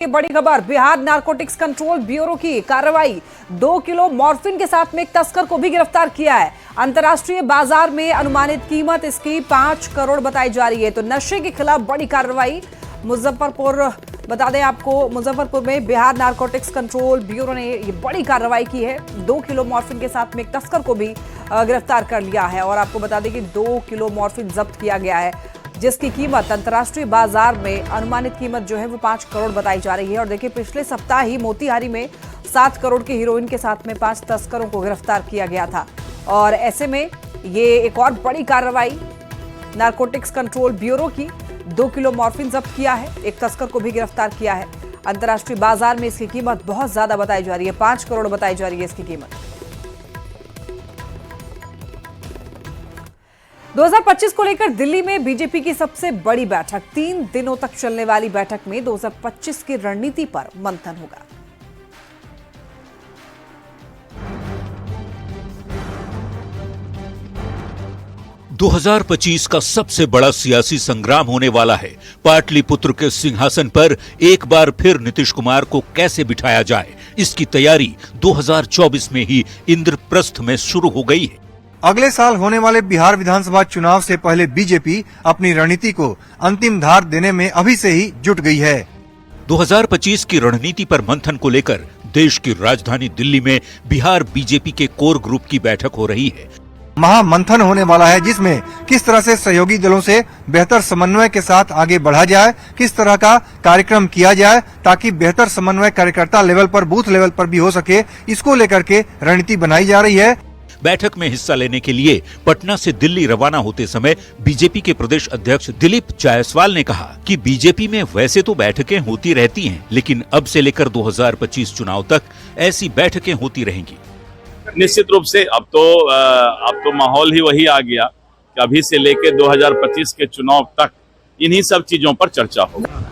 ये बड़ी खबर, बिहार नारकोटिक्स कंट्रोल ब्यूरो की कार्रवाई। 2 किलो मॉर्फिन के साथ में एक तस्कर को भी गिरफ्तार किया है। अंतर्राष्ट्रीय बाजार में अनुमानित कीमत इसकी 5 करोड़ बताई जा रही है। तो नशे के खिलाफ बड़ी कार्रवाई मुजफ्फरपुर, बता दें आपको, मुजफ्फरपुर में बिहार नारकोटिक्स कंट्रोल ब्यूरो ने ये बड़ी कार्रवाई की है। 2 किलो मॉर्फिन के साथ में एक तस्कर को भी गिरफ्तार कर लिया है। और आपको बता दें कि 2 किलो मॉर्फिन जब्त किया गया है, जिसकी कीमत अंतर्राष्ट्रीय बाजार में अनुमानित कीमत जो है वो 5 करोड़ बताई जा रही है। और देखिए, पिछले सप्ताह ही मोतिहारी में 7 करोड़ के हीरोइन के साथ में 5 तस्करों को गिरफ्तार किया गया था। और ऐसे में ये एक और बड़ी कार्रवाई नारकोटिक्स कंट्रोल ब्यूरो की। 2 किलो मॉर्फिन जब्त किया है, एक तस्कर को भी गिरफ्तार किया है। अंतर्राष्ट्रीय बाजार में इसकी कीमत बहुत ज्यादा बताई जा रही है, 5 करोड़ बताई जा रही है इसकी कीमत। 2025 को लेकर दिल्ली में बीजेपी की सबसे बड़ी बैठक। 3 दिनों तक चलने वाली बैठक में 2025 की रणनीति पर मंथन होगा। दो 2025 का सबसे बड़ा सियासी संग्राम होने वाला है। पाटलिपुत्र के सिंहासन पर एक बार फिर नीतीश कुमार को कैसे बिठाया जाए, इसकी तैयारी 2024 में ही इंद्रप्रस्थ में शुरू हो गई है। अगले साल होने वाले बिहार विधानसभा चुनाव से पहले बीजेपी अपनी रणनीति को अंतिम धार देने में अभी से ही जुट गई है। 2025 की रणनीति पर मंथन को लेकर देश की राजधानी दिल्ली में बिहार बीजेपी के कोर ग्रुप की बैठक हो रही है। महामंथन होने वाला है, जिसमें किस तरह से सहयोगी दलों से बेहतर समन्वय के साथ आगे बढ़ा जाए, किस तरह का कार्यक्रम किया जाए ताकि बेहतर समन्वय कार्यकर्ता लेवल पर, बूथ लेवल पर भी हो सके, इसको लेकर के रणनीति बनाई जा रही है। बैठक में हिस्सा लेने के लिए पटना से दिल्ली रवाना होते समय बीजेपी के प्रदेश अध्यक्ष दिलीप जायसवाल ने कहा कि बीजेपी में वैसे तो बैठकें होती रहती हैं, लेकिन अब से लेकर 2025 चुनाव तक ऐसी बैठकें होती रहेंगी। निश्चित रूप से अब तो माहौल ही वही आ गया कि अभी से लेकर 2025 के चुनाव तक इन्हीं सब चीजों पर चर्चा होगी।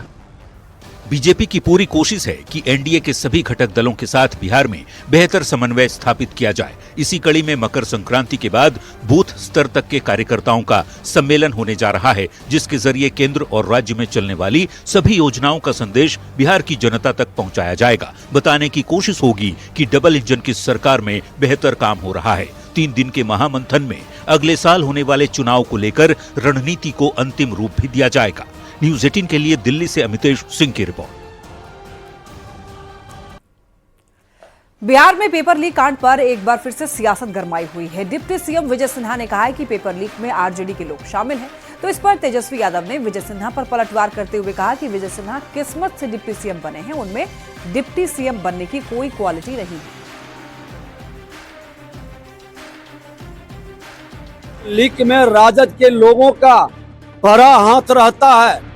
बीजेपी की पूरी कोशिश है कि एनडीए के सभी घटक दलों के साथ बिहार में बेहतर समन्वय स्थापित किया जाए। इसी कड़ी में मकर संक्रांति के बाद बूथ स्तर तक के कार्यकर्ताओं का सम्मेलन होने जा रहा है, जिसके जरिए केंद्र और राज्य में चलने वाली सभी योजनाओं का संदेश बिहार की जनता तक पहुंचाया जाएगा। बताने की कोशिश होगी कि डबल इंजन की सरकार में बेहतर काम हो रहा है। 3 दिन के महामंथन में अगले साल होने वाले चुनाव को लेकर रणनीति को अंतिम रूप भी दिया जाएगा। न्यूज़ 18 के लिए दिल्ली से अमितेश सिंह की रिपोर्ट। बिहार में पेपर लीक कांड पर एक बार फिर से सियासत गरमाई हुई है। डिप्टी सीएम विजय सिन्हा ने कहा है कि पेपर लीक में आरजेडी के लोग शामिल हैं। तो इस पर तेजस्वी यादव ने विजय सिन्हा पर पलटवार करते हुए कहा कि विजय सिन्हा किस्मत से डिप्टी सीएम बने हैं, उनमें डिप्टी सीएम बनने की कोई क्वालिटी नहीं है। लीक में राजद के लोगों का बड़ा हाथ रहता है।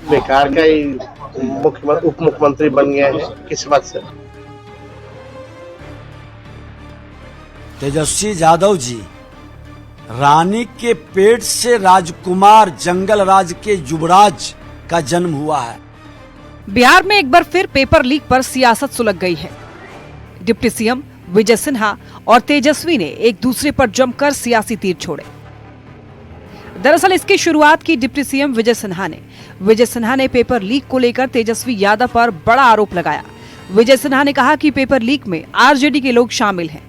बेकार का ही मुख्यमंत्री उप मुख्यमंत्री बन गए हैं किस्मत से। तेजस्वी यादव जी, रानी के पेट से राजकुमार, जंगल राज के युवराज का जन्म हुआ है। बिहार में एक बार फिर पेपर लीक पर सियासत सुलग गई है। डिप्टी सीएम विजय सिन्हा और तेजस्वी ने एक दूसरे पर जमकर सियासी तीर छोड़े। दरअसल इसकी शुरुआत की डिप्टी सीएम विजय सिन्हा ने पेपर लीक को लेकर तेजस्वी यादव पर बड़ा आरोप लगाया। विजय सिन्हा ने कहा कि पेपर लीक में आरजेडी के लोग शामिल हैं।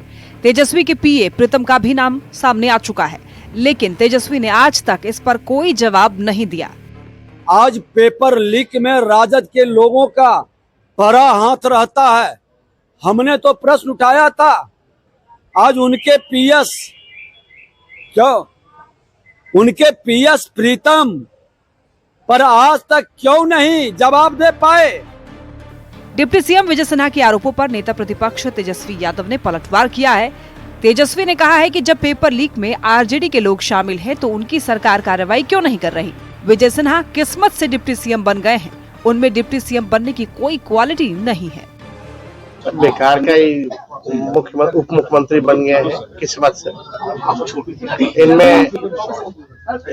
तेजस्वी के पीए प्रीतम का भी नाम सामने आ चुका है, लेकिन तेजस्वी ने आज तक इस पर कोई जवाब नहीं दिया। आज पेपर लीक में राजद के लोगों का बड़ा हाथ रहता है। हमने तो प्रश्न उठाया था, आज उनके पीएस प्रीतम पर आज तक क्यों नहीं जवाब दे पाए। डिप्टी सीएम विजय सिन्हा के आरोपों पर नेता प्रतिपक्ष तेजस्वी यादव ने पलटवार किया है। तेजस्वी ने कहा है कि जब पेपर लीक में आरजेडी के लोग शामिल हैं, तो उनकी सरकार कार्रवाई क्यों नहीं कर रही। विजय सिन्हा किस्मत से डिप्टी सीएम बन गए हैं, उनमें डिप्टी सीएम बनने की कोई क्वालिटी नहीं है। बेकार का ही मुख्यमंत्री उप मुख्यमंत्री बन गए हैं किस्मत से।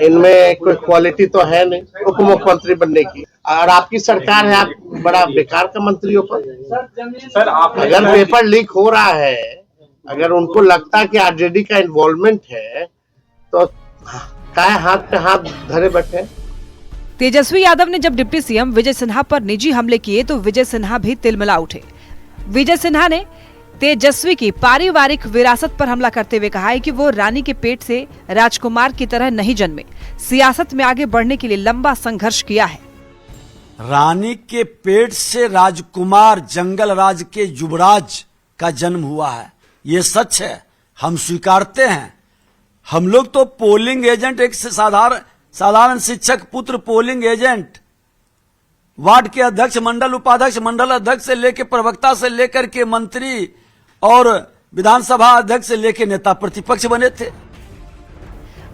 इनमें कोई क्वालिटी तो है नहीं उप मुख्यमंत्री बनने की। और आपकी सरकार है, आप बड़ा बेकार का मंत्री हो। सर, अगर पेपर लीक हो रहा है, अगर उनको लगता है कि आरजेडी का इन्वॉल्वमेंट है, तो काहे हाथ पे हाथ धरे बैठे। तेजस्वी यादव ने जब डिप्टी सीएम विजय सिन्हा पर निजी हमले किए तो विजय सिन्हा भी तिलमिला उठे। विजय सिन्हा ने तेजस्वी की पारिवारिक विरासत पर हमला करते हुए कहा है कि वो रानी के पेट से राजकुमार की तरह नहीं जन्मे, सियासत में आगे बढ़ने के लिए लंबा संघर्ष किया है। रानी के पेट से राजकुमार, जंगल राज के युवराज का जन्म हुआ है, ये सच है, हम स्वीकारते हैं। हम लोग तो पोलिंग एजेंट, एक साधारण शिक्षक पुत्र पोलिंग एजेंट, वार्ड के अध्यक्ष, मंडल उपाध्यक्ष, मंडल अध्यक्ष से लेकर प्रवक्ता से लेकर के मंत्री और विधानसभा अध्यक्ष से लेकर नेता प्रतिपक्ष बने थे।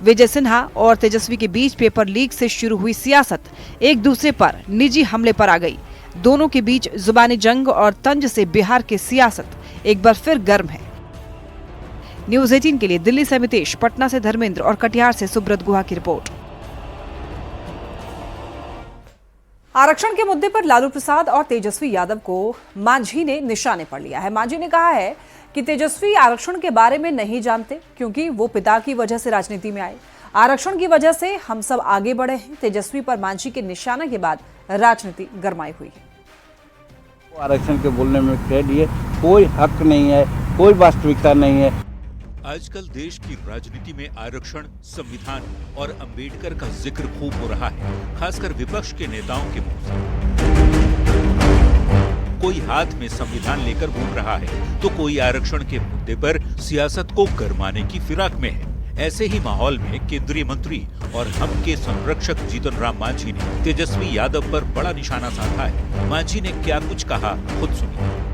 विजय सिन्हा और तेजस्वी के बीच पेपर लीक से शुरू हुई सियासत एक दूसरे पर निजी हमले पर आ गई। दोनों के बीच जुबानी जंग और तंज से बिहार की सियासत एक बार फिर गर्म है। न्यूज़ 18 के लिए दिल्ली से अमितेश, पटना से धर्मेंद्र और कटिहार से सुब्रत गुहा की रिपोर्ट। आरक्षण के मुद्दे पर लालू प्रसाद और तेजस्वी यादव को मांझी ने निशाने पर लिया है। मांझी ने कहा है कि तेजस्वी आरक्षण के बारे में नहीं जानते क्योंकि वो पिता की वजह से राजनीति में आए। आरक्षण की वजह से हम सब आगे बढ़े हैं। तेजस्वी पर मांझी के निशाने के बाद राजनीति गरमाई हुई है। आरक्षण के बोलने में कह दिए कोई हक नहीं है, कोई वास्तविकता नहीं है। आजकल देश की राजनीति में आरक्षण, संविधान और अंबेडकर का जिक्र खूब हो रहा है, खासकर विपक्ष के नेताओं के मुंह से। कोई हाथ में संविधान लेकर घूम रहा है तो कोई आरक्षण के मुद्दे पर सियासत को गरमाने की फिराक में है। ऐसे ही माहौल में केंद्रीय मंत्री और हम के संरक्षक जीतन राम मांझी ने तेजस्वी यादव पर बड़ा निशाना साधा है। मांझी ने क्या कुछ कहा, खुद सुनिए।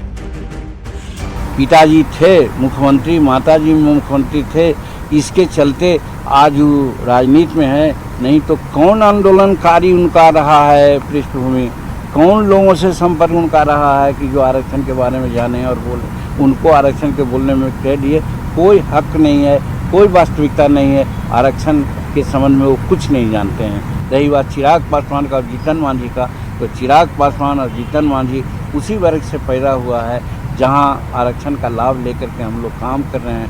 पिताजी थे मुख्यमंत्री, माताजी मुख्यमंत्री थे, इसके चलते आज वो राजनीति में है। नहीं तो कौन आंदोलनकारी उनका रहा है पृष्ठभूमि, कौन लोगों से संपर्क उनका रहा है कि जो आरक्षण के बारे में जाने और बोले। उनको आरक्षण के बोलने में कह दिए कोई हक नहीं है, कोई वास्तविकता नहीं है। आरक्षण के संबंध में वो कुछ नहीं जानते हैं। रही बात चिराग पासवान का और जीतन मांझी का, तो चिराग पासवान और जीतन मांझी उसी वर्ग से पैदा हुआ है जहां आरक्षण का लाभ लेकर के हम लोग काम कर रहे हैं।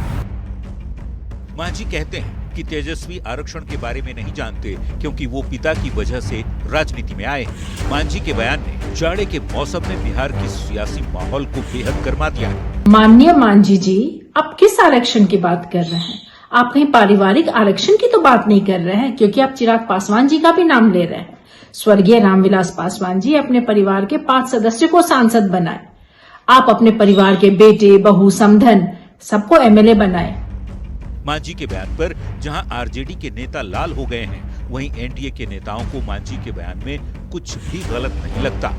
मांझी कहते हैं कि तेजस्वी आरक्षण के बारे में नहीं जानते क्योंकि वो पिता की वजह से राजनीति में आए। मांझी के बयान ने जाड़े के मौसम में बिहार की सियासी माहौल को बेहद गर्मा दिया है। माननीय मांझी जी, आप किस आरक्षण की बात कर रहे हैं? आप कहीं पारिवारिक आरक्षण की तो बात नहीं कर रहे हैं, क्योंकि आप चिराग पासवान जी का भी नाम ले रहे हैं। स्वर्गीय रामविलास पासवान जी अपने परिवार के 5 सदस्यों को सांसद बनाए। आप अपने परिवार के बेटे, बहू, समधन सबको एमएलए बनाए। मांझी के बयान पर जहां आरजेडी के नेता लाल हो गए हैं, वहीं एनडीए के नेताओं को मांझी के बयान में कुछ भी गलत नहीं लगता।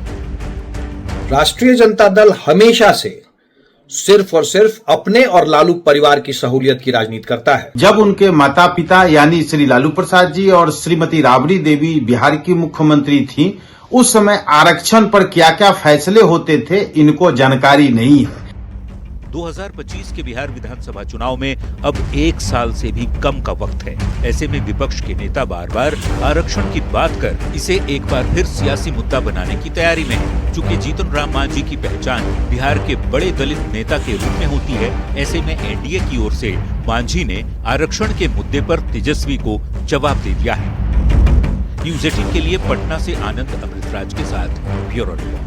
राष्ट्रीय जनता दल हमेशा से सिर्फ और सिर्फ अपने और लालू परिवार की सहूलियत की राजनीति करता है। जब उनके माता पिता यानी श्री लालू प्रसाद जी और श्रीमती राबड़ी देवी बिहार की मुख्यमंत्री थीं, उस समय आरक्षण पर क्या क्या फैसले होते थे इनको जानकारी नहीं है। 2025 के बिहार विधानसभा चुनाव में अब 1 साल से भी कम का वक्त है। ऐसे में विपक्ष के नेता बार बार आरक्षण की बात कर इसे एक बार फिर सियासी मुद्दा बनाने की तैयारी में है। चूंकि जीतन राम मांझी की पहचान बिहार के बड़े दलित नेता के रूप में होती है, ऐसे में एनडीए की ओर से मांझी ने आरक्षण के मुद्दे पर तेजस्वी को जवाब दे दिया है। न्यूज़ 18 के लिए पटना से आनंद अमृतराज के साथ ब्यूरो रिपोर्ट।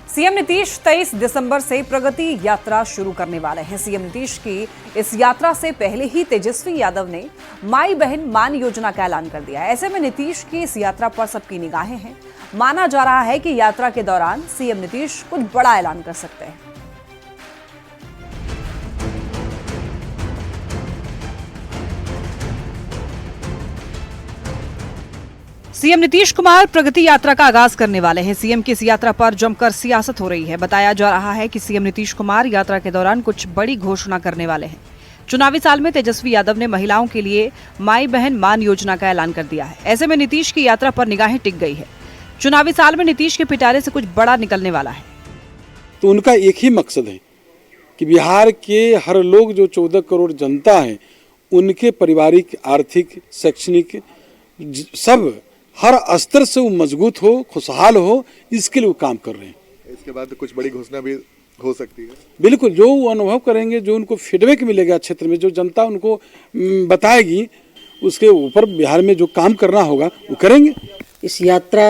सीएम नीतीश 23 दिसंबर से प्रगति यात्रा शुरू करने वाले हैं। सीएम नीतीश की इस यात्रा से पहले ही तेजस्वी यादव ने माई बहन मान योजना का ऐलान कर दिया है। ऐसे में नीतीश की इस यात्रा पर सबकी निगाहें हैं। माना जा रहा है कि यात्रा के दौरान सीएम नीतीश कुछ बड़ा ऐलान कर सकते हैं। सीएम नीतीश कुमार प्रगति यात्रा का आगाज करने वाले हैं। सीएम की इस यात्रा पर जमकर सियासत हो रही है। बताया जा रहा है कि सीएम नीतीश कुमार यात्रा के दौरान कुछ बड़ी घोषणा करने वाले हैं। चुनावी साल में तेजस्वी यादव ने महिलाओं के लिए माई बहन मान योजना का ऐलान कर दिया है। ऐसे में नीतीश की यात्रा पर निगाहें टिक गई है। चुनावी साल में नीतीश के पिटारे से कुछ बड़ा निकलने वाला है। तो उनका एक ही मकसद है कि बिहार के हर लोग जो 14 करोड़ जनता है, उनके पारिवारिक, आर्थिक, शैक्षणिक सब हर स्तर से वो मजबूत हो, खुशहाल हो, इसके लिए वो काम कर रहे हैं। इसके बाद कुछ बड़ी घोषणा भी हो सकती है। बिल्कुल, जो वो अनुभव करेंगे, जो उनको फीडबैक मिलेगा क्षेत्र में, जो जनता उनको बताएगी, उसके ऊपर बिहार में जो काम करना होगा वो करेंगे। इस यात्रा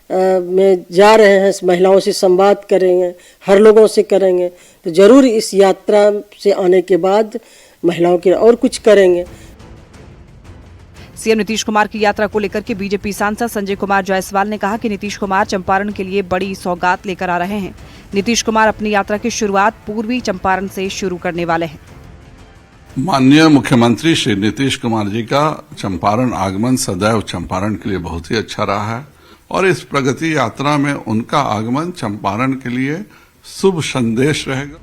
में जा रहे हैं, महिलाओं से संवाद करेंगे, हर लोगों से करेंगे, तो जरूर इस यात्रा से आने के बाद महिलाओं के और कुछ करेंगे। सीएम नीतीश कुमार की यात्रा को लेकर के बीजेपी सांसद संजय कुमार जायसवाल ने कहा कि नीतीश कुमार चंपारण के लिए बड़ी सौगात लेकर आ रहे हैं। नीतीश कुमार अपनी यात्रा की शुरुआत पूर्वी चंपारण से शुरू करने वाले हैं। माननीय मुख्यमंत्री श्री नीतीश कुमार जी का चंपारण आगमन सदैव चंपारण के लिए बहुत ही अच्छा रहा है और इस प्रगति यात्रा में उनका आगमन चंपारण के लिए शुभ संदेश रहेगा।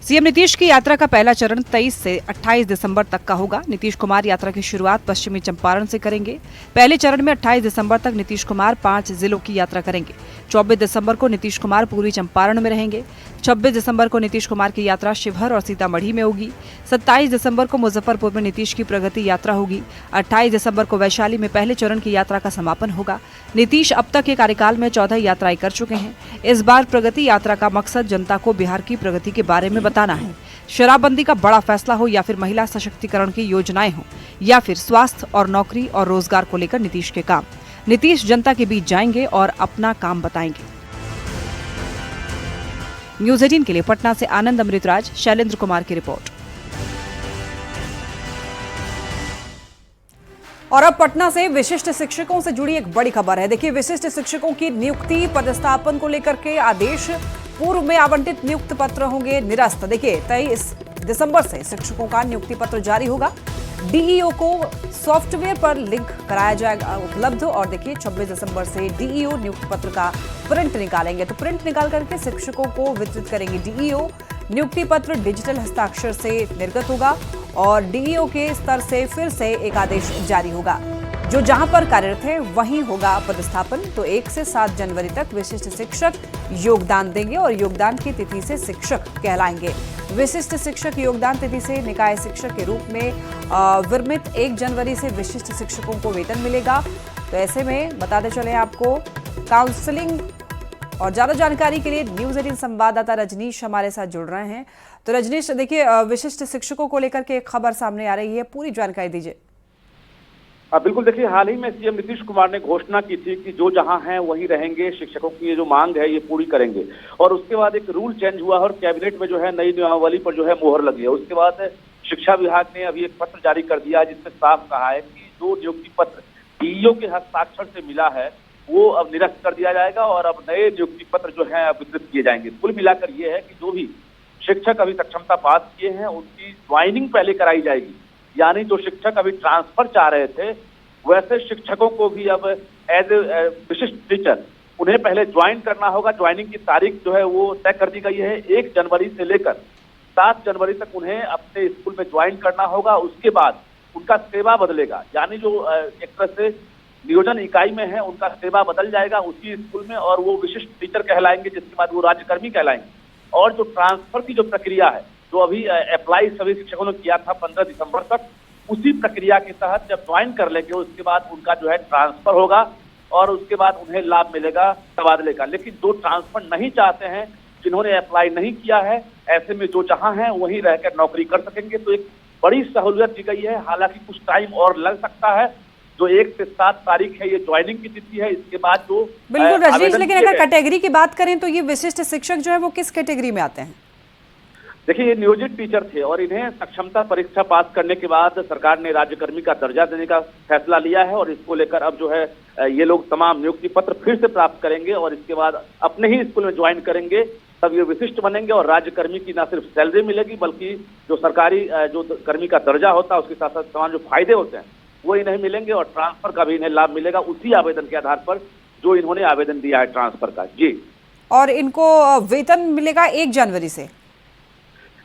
सीएम नीतीश की यात्रा का पहला चरण 23 से 28 दिसंबर तक का होगा। नीतीश कुमार यात्रा की शुरुआत पश्चिमी चंपारण से करेंगे। पहले चरण में 28 दिसंबर तक नीतीश कुमार 5 जिलों की यात्रा करेंगे। 24 दिसंबर को नीतीश कुमार पूर्वी चंपारण में रहेंगे। 26 दिसंबर को नीतीश कुमार की यात्रा शिवहर और सीतामढ़ी में होगी। 27 दिसंबर को मुजफ्फरपुर में नीतीश की प्रगति यात्रा होगी। 28 दिसंबर को वैशाली में पहले चरण की यात्रा का समापन होगा। नीतीश अब तक के कार्यकाल में 14 यात्राएं कर चुके हैं। इस बार प्रगति यात्रा का मकसद जनता को बिहार की प्रगति के बारे में बताना है। शराबबंदी का बड़ा फैसला हो या फिर महिला सशक्तिकरण की योजनाएं हो या फिर स्वास्थ्य और नौकरी और रोजगार को लेकर नीतीश के काम, नीतीश जनता के बीच जाएंगे और अपना काम बताएंगे। न्यूज़ 18 के लिए पटना से आनंद अमृतराज, शैलेंद्र कुमार की रिपोर्ट। और अब पटना से विशिष्ट शिक्षकों से जुड़ी एक बड़ी खबर है। देखिए, विशिष्ट शिक्षकों की नियुक्ति पदस्थापन को लेकर के आदेश, पूर्व में आवंटित नियुक्ति पत्र होंगे निरस्त। देखिए, 23 दिसंबर से शिक्षकों का नियुक्ति पत्र जारी होगा। डीईओ को सॉफ्टवेयर पर लिंक कराया जाएगा उपलब्ध। और देखिए, 26 दिसंबर से डीईओ नियुक्ति पत्र का प्रिंट निकालेंगे। तो प्रिंट निकाल करके शिक्षकों को वितरित करेंगे डीईओ। नियुक्ति पत्र डिजिटल हस्ताक्षर से निर्गत होगा और डीईओ के स्तर से फिर से एक आदेश जारी होगा। जो जहां पर कार्यरत है वहीं होगा पदस्थापन। तो 1 से 7 जनवरी तक विशिष्ट शिक्षक योगदान देंगे और योगदान की तिथि से शिक्षक कहलाएंगे। विशिष्ट शिक्षक योगदान तिथि से निकाय शिक्षक के रूप में विरमित 1 जनवरी से विशिष्ट शिक्षकों को वेतन मिलेगा। तो ऐसे में बताते चले आपको काउंसलिंग और ज्यादा जानकारी के लिए न्यूज़ 18 संवाददाता रजनीश हमारे साथ जुड़ रहे हैं। तो रजनीश, देखिए, विशिष्ट शिक्षकों को लेकर के एक खबर सामने आ रही है, पूरी जानकारी दीजिए। बिल्कुल, देखिए, हाल ही में सीएम नीतीश कुमार ने घोषणा की थी कि जो जहां हैं वहीं रहेंगे, शिक्षकों की ये जो मांग है ये पूरी करेंगे। और उसके बाद एक रूल चेंज हुआ और कैबिनेट में जो है नई नियमावली पर जो है मोहर लगी है। उसके बाद शिक्षा विभाग ने अभी एक पत्र जारी कर दिया जिसमें साफ कहा है कि जो नियुक्ति पत्र डीईओ के हस्ताक्षर से मिला है वो अब निरस्त कर दिया जाएगा और अब नए नियुक्ति पत्र जो है वितरित किए जाएंगे। कुल मिलाकर ये है कि जो भी शिक्षक अभी सक्षमता पास किए हैं उनकी ज्वाइनिंग पहले कराई जाएगी। यानी जो शिक्षक अभी ट्रांसफर चाह रहे थे वैसे शिक्षकों को भी अब एज ए विशिष्ट टीचर उन्हें पहले ज्वाइन करना होगा। ज्वाइनिंग की तारीख जो है वो तय कर दी गई है। 1 जनवरी से लेकर 7 जनवरी तक उन्हें अपने स्कूल में ज्वाइन करना होगा। उसके बाद उनका सेवा बदलेगा। यानी जो एक तरह से नियोजन इकाई में है उनका सेवा बदल जाएगा उसी स्कूल में और वो विशिष्ट टीचर कहलाएंगे, जिसके बाद वो राज्यकर्मी कहलाएंगे। और जो ट्रांसफर की जो प्रक्रिया है जो अभी अप्लाई सभी शिक्षकों ने किया था 15 दिसंबर तक, उसी प्रक्रिया के तहत जब ज्वाइन कर लेंगे उसके बाद उनका जो है ट्रांसफर होगा और उसके बाद उन्हें लाभ मिलेगा तबादले का। लेकिन जो ट्रांसफर नहीं चाहते हैं, जिन्होंने अप्लाई नहीं किया है, ऐसे में जो जहां हैं वहीं रहकर नौकरी कर सकेंगे। तो एक बड़ी सहूलियत दी गई है। हालांकि कुछ टाइम और लग सकता है। जो 1 से 7 तारीख है ये ज्वाइनिंग की तिथि है। इसके बाद जो बिल्कुल रजनीश, लेकिन अगर कैटेगरी की बात करें तो ये विशिष्ट शिक्षक जो है वो किस कैटेगरी में आते हैं? देखिए, ये नियोजित टीचर थे और इन्हें सक्षमता परीक्षा पास करने के बाद सरकार ने राज्यकर्मी का दर्जा देने का फैसला लिया है और इसको लेकर अब जो है ये लोग तमाम नियुक्ति पत्र फिर से प्राप्त करेंगे और इसके बाद अपने ही स्कूल में ज्वाइन करेंगे। तब ये विशिष्ट बनेंगे और राज्यकर्मी की न सिर्फ सैलरी मिलेगी बल्कि जो सरकारी जो कर्मी का दर्जा होता है उसके साथ साथ तमाम जो फायदे होते हैं वो इन्हें मिलेंगे और ट्रांसफर का भी इन्हें लाभ मिलेगा उसी आवेदन के आधार पर जो इन्होंने आवेदन दिया है ट्रांसफर का। जी, और इनको वेतन मिलेगा 1 जनवरी से।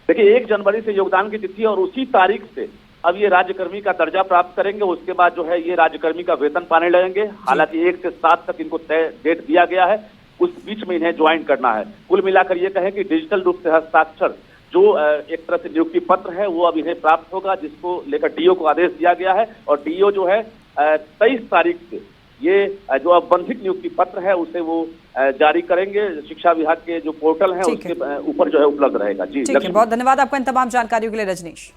देखिए, 1 जनवरी से योगदान की तिथि और उसी तारीख से अब ये राज्यकर्मी का दर्जा प्राप्त करेंगे। उसके बाद जो है ये राज्यकर्मी का वेतन पाने लगेंगे। हालांकि 1 से 7 तक इनको तय डेट दिया गया है, उस बीच में इन्हें ज्वाइन करना है। कुल मिलाकर ये कहें कि डिजिटल रूप से हस्ताक्षर जो एक तरह से नियुक्ति पत्र है वो अब इन्हें प्राप्त होगा, जिसको लेकर डीओ को आदेश दिया गया है और डीओ जो है 23 तारीख से ये जो औपबंधिक नियुक्ति पत्र है उसे वो जारी करेंगे। शिक्षा विभाग के जो पोर्टल है उसके ऊपर जो है उपलब्ध रहेगा। जी, ठीक है, बहुत धन्यवाद आपका इन तमाम जानकारियों के लिए रजनीश।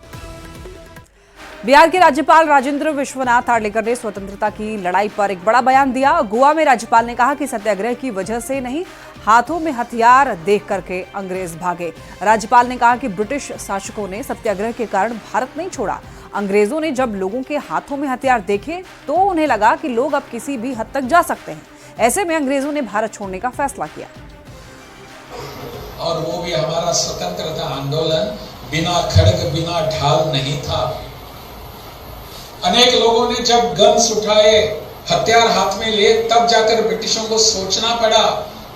बिहार के राज्यपाल राजेंद्र विश्वनाथ आर्लेकर ने स्वतंत्रता की लड़ाई पर एक बड़ा बयान दिया। गोवा में राज्यपाल ने कहा कि सत्याग्रह की वजह से नहीं, हाथों में हथियार देख करके अंग्रेज भागे। राज्यपाल ने कहा कि ब्रिटिश शासकों ने सत्याग्रह के कारण भारत नहीं छोड़ा। अंग्रेजों ने जब लोगों के हाथों में हथियार देखे तो उन्हें लगा कि लोग अब किसी भी हद तक जा सकते हैं। ऐसे में अंग्रेजों ने भारत छोड़ने का फैसला किया। और वो भी हमारा स्वतंत्रता आंदोलन बिना खड़ग बिना ढाल नहीं था। अनेक लोगों ने जब गन्स उठाए, हथियार हाथ में लिए, तब जाकर ब्रिटिशों को सोचना पड़ा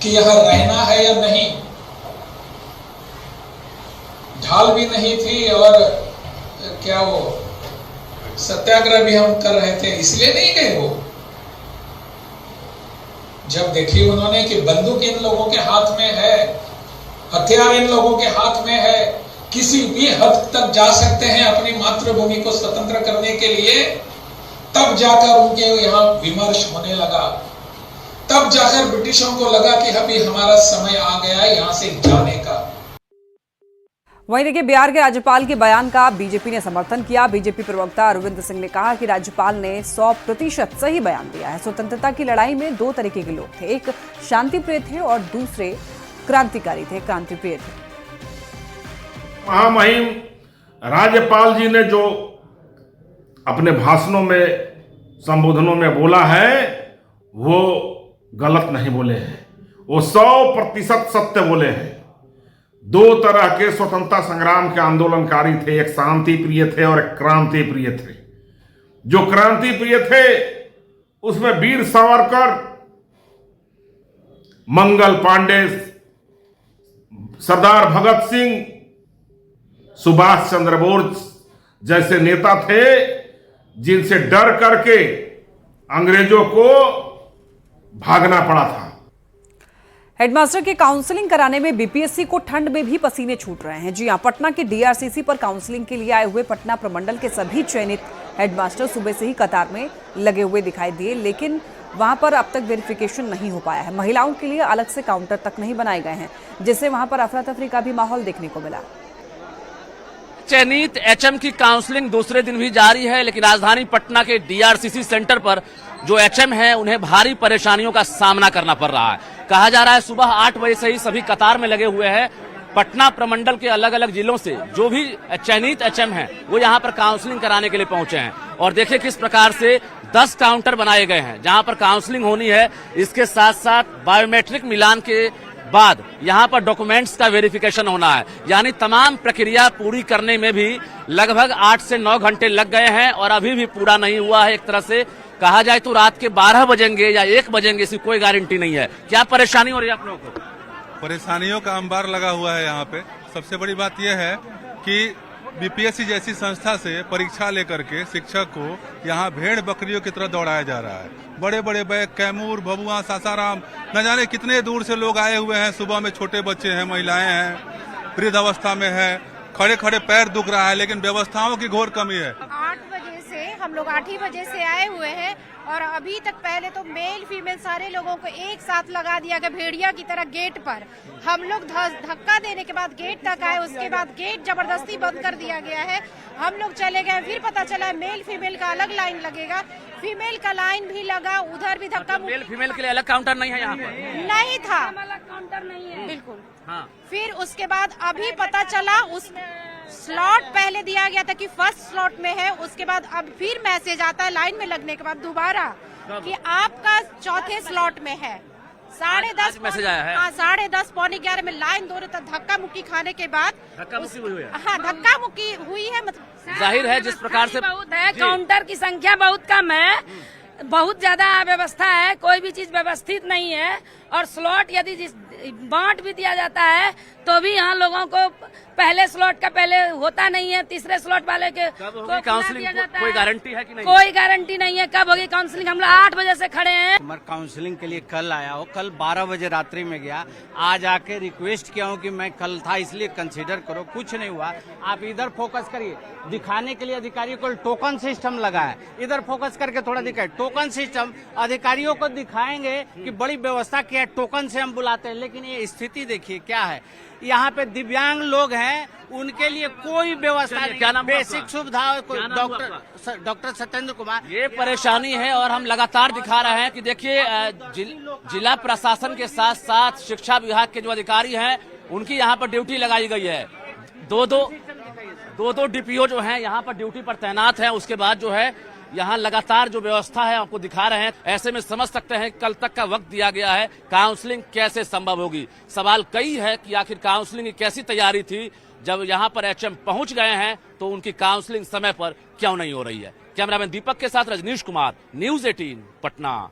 कि यह रहना है या नहीं। ढाल भी नहीं थी और क्या वो सत्याग्रह भी हम कर रहे थे, इसलिए नहीं गए वो। जब देखी उन्होंने कि बंदूक इन लोगों के हाथ में है, हथियार इन लोगों के हाथ में है, किसी भी हद तक जा सकते हैं अपनी मातृभूमि को स्वतंत्र करने के लिए, तब जाकर उनके यहाँ विमर्श होने लगा। तब जाकर ब्रिटिशों को लगा कि अभी हमारा समय आ गया है यहाँ से जाने का। वहीं देखिए, बिहार के राज्यपाल के बयान का बीजेपी ने समर्थन किया। बीजेपी प्रवक्ता अरविंद सिंह ने कहा कि राज्यपाल ने 100% सही बयान दिया है। स्वतंत्रता की लड़ाई में दो तरीके के लोग थे, एक शांतिप्रिय थे और दूसरे क्रांतिकारी थे, क्रांतिप्रिय थे। महामहिम राज्यपाल जी ने जो अपने भाषणों में, संबोधनों में बोला है, वो गलत नहीं बोले हैं, वो 100% सत्य बोले हैं। दो तरह के स्वतंत्रता संग्राम के आंदोलनकारी थे, एक शांति प्रिय थे और एक क्रांति प्रिय थे। जो क्रांति प्रिय थे उसमें वीर सावरकर, मंगल पांडे, सरदार भगत सिंह, सुभाष चंद्र बोस जैसे नेता थे, जिनसे डर करके अंग्रेजों को भागना पड़ा था। हेडमास्टर की काउंसलिंग कराने में बीपीएससी को ठंड में भी पसीने छूट रहे हैं। जी हां, पटना के डीआरसीसी पर काउंसलिंग के लिए आए हुए पटना प्रमंडल के सभी चयनित हेडमास्टर सुबह से ही कतार में लगे हुए दिखाई दिए, लेकिन वहां पर अब तक वेरिफिकेशन नहीं हो पाया है। महिलाओं के लिए अलग से काउंटर तक नहीं बनाए गए हैं, जिससे वहां पर अफरा तफरी का भी माहौल देखने को मिला। चयनित एचएम की काउंसलिंग दूसरे दिन भी जारी है, लेकिन राजधानी पटना के डीआरसीसी सेंटर पर जो एचएम है उन्हें भारी परेशानियों का सामना करना पड़ रहा है। कहा जा रहा है सुबह 8 बजे से ही सभी कतार में लगे हुए हैं। पटना प्रमंडल के अलग अलग जिलों से जो भी चयनित एचएम हैं वो यहाँ पर काउंसलिंग कराने के लिए पहुंचे हैं। और देखिए किस प्रकार से 10 काउंटर बनाए गए हैं जहां पर काउंसलिंग होनी है। इसके साथ साथ बायोमेट्रिक मिलान के बाद यहाँ पर डॉक्यूमेंट्स का वेरिफिकेशन होना है, यानी तमाम प्रक्रिया पूरी करने में भी लगभग 8 से 9 घंटे लग गए हैं और अभी भी पूरा नहीं हुआ है। एक तरह से कहा जाए तो रात के 12 बजेंगे या 1 बजेंगे, इसकी कोई गारंटी नहीं है। क्या परेशानी हो रही है आप लोगों को? परेशानियों का अंबार लगा हुआ है यहाँ पे। सबसे बड़ी बात यह है कि बीपीएससी जैसी संस्था से परीक्षा लेकर के शिक्षक को यहाँ भेड़ बकरियों की तरह दौड़ाया जा रहा है। बड़े बड़े बैग, कैमूर, भभुआ, सासाराम, न जाने कितने दूर से लोग आए हुए हैं। सुबह में छोटे बच्चे हैं, महिलाएं हैं, वृद्ध अवस्था में है, खड़े खड़े पैर दुख रहा है, लेकिन व्यवस्थाओं की घोर कमी है। 8 बजे से हम लोग 8 ही बजे से आए हुए हैं और अभी तक पहले तो मेल फीमेल सारे लोगों को एक साथ लगा दिया गया भेड़िया की तरह गेट पर। हम लोग धक्का देने के बाद गेट तक आए, उसके बाद गेट जबरदस्ती बंद कर दिया गया है। हम लोग चले गए, फिर पता चला मेल फीमेल का अलग लाइन लगेगा। फीमेल का लाइन भी लगा, उधर भी धक्का। मेल फीमेल के लिए अलग काउंटर नहीं है यहाँ पर? नहीं था, अलग काउंटर नहीं है बिल्कुल। हाँ। फिर उसके बाद अभी पता चला उस स्लॉट पहले दिया गया था कि फर्स्ट स्लॉट में है, उसके बाद अब फिर मैसेज आता है लाइन में लगने के बाद दोबारा कि आपका चौथे स्लॉट में है। 10:30 मैसेज आया है। हाँ, 10:30 पौने 11 में लाइन दोनों तक धक्का मुक्की खाने के बाद धक्का मुक्की हुई है। हाँ, धक्का मुक्की हुई है। मतलब जाहिर है जिस प्रकार से बहुत है, काउंटर की संख्या बहुत कम है, बहुत ज्यादा अव्यवस्था है, कोई भी चीज व्यवस्थित नहीं है। और स्लॉट यदि बांट भी दिया जाता है तो भी यहाँ लोगों को पहले स्लॉट का पहले होता नहीं है, तीसरे स्लॉट वाले के काउंसलिंग कोई गारंटी है कि नहीं? कोई गारंटी नहीं है। कब होगी काउंसलिंग? हम लोग 8 बजे से खड़े हैं। मैं काउंसलिंग के लिए कल आया हूँ, कल 12 बजे रात्रि में गया, आज आके रिक्वेस्ट किया हूँ कि मैं कल था इसलिए कंसीडर करो, कुछ नहीं हुआ। आप इधर फोकस करिए, दिखाने के लिए अधिकारियों को टोकन सिस्टम लगा है, इधर फोकस करके थोड़ा दिखाए। टोकन सिस्टम अधिकारियों को दिखाएंगे कि बड़ी व्यवस्था किया है, टोकन से हम बुलाते हैं, लेकिन ये स्थिति देखिए क्या है, यहाँ पे दिव्यांग लोग हैं, उनके लिए कोई व्यवस्था नहीं, क्या नाम बेसिक सुविधा। डॉक्टर सत्येंद्र कुमार, ये परेशानी है और हम लगातार दिखा रहे हैं कि देखिए जिला प्रशासन के साथ साथ शिक्षा विभाग के जो अधिकारी हैं उनकी यहाँ पर ड्यूटी लगाई गई है। दो डीपीओ जो हैं यहाँ पर ड्यूटी पर तैनात हैं। उसके बाद जो है यहाँ लगातार जो व्यवस्था है आपको दिखा रहे हैं। ऐसे में समझ सकते हैं कल तक का वक्त दिया गया है, काउंसलिंग कैसे संभव होगी। सवाल कई है कि आखिर काउंसलिंग की कैसी तैयारी थी, जब यहाँ पर एचएम पहुंच गए हैं तो उनकी काउंसलिंग समय पर क्यों नहीं हो रही है। कैमरामैन दीपक के साथ रजनीश कुमार, न्यूज 18 पटना।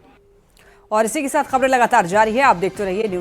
और इसी के साथ खबरें लगातार जारी है, आप देखते रहिए न्यूज।